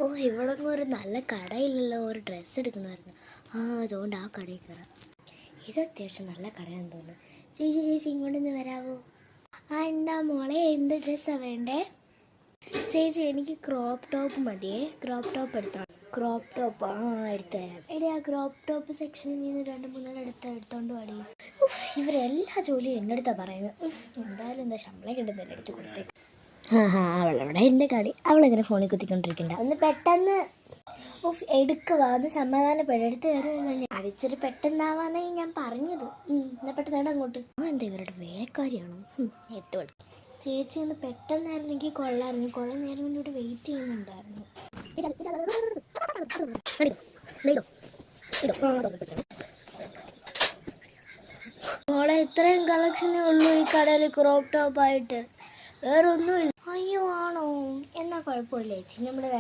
ഓ ഇവിടെ ഒരു നല്ല കടയില്ലല്ലോ, ഒരു ഡ്രസ്സ് എടുക്കണമായിരുന്നു. അതുകൊണ്ട് ആ കടയിൽ കയറാം. ഇത് അത്യാവശ്യം നല്ല കടയാണെന്ന് തോന്നുന്നു. ചേച്ചി ഇങ്ങോട്ടൊന്ന് വരാവോ? എന്താ മോളെ, എന്ത് ഡ്രസ്സാണ് വേണ്ടേ? ചേച്ചി എനിക്ക് ക്രോപ്പ് ടോപ്പ് മതിയേ. ക്രോപ്പ് ടോപ്പ് എടുത്തോ. ക്രോപ്പ് ടോപ്പ് എടുത്തു തരാം. എടി ആ ക്രോപ്പ് ടോപ്പ് സെക്ഷനിൽ നിന്ന് 2-3 എടുത്തോണ്ട് പാടി. ഇവരെല്ലാ ജോലിയും എൻ്റെ അടുത്താണ് പറയുന്നത്. എന്തായാലും എന്താ ശമ്പളം കിട്ടുന്നില്ല, എടുത്ത് കൊടുത്തേക്ക്. അവളവിടെ എൻ്റെ കളി. അവളിങ്ങനെ ഫോണിൽ കുത്തിക്കൊണ്ടിരിക്കണ്ട. ഒന്ന് പെട്ടെന്ന് എടുക്കുക, ഒന്ന് സമാധാനപ്പെടും. എടുത്ത് കയറി അടിച്ചിട്ട് പെട്ടെന്നാവാന്നേ ഞാൻ പറഞ്ഞത്. എന്നാൽ പെട്ടെന്ന് അങ്ങോട്ട്. എന്താ ഇവരുടെ വേലക്കാരിയാണോ? 8 മണി. ചേച്ചി ഒന്ന് പെട്ടെന്നായിരുന്നെങ്കിൽ കൊള്ളായിരുന്നു. കുറേ നേരം കൊണ്ട് ഇവിടെ വെയിറ്റ് ചെയ്യുന്നുണ്ടായിരുന്നു. മോളെ, ഇത്രയും കളക്ഷനേ ഉള്ളൂ ഈ കടയിൽ ക്രോപ്പ് ടോപ്പായിട്ട്, വേറെ ഒന്നുമില്ല. അയ്യോ ആണോ? എന്നാൽ കുഴപ്പമില്ല ചേച്ചി, നമ്മൾ വേറെ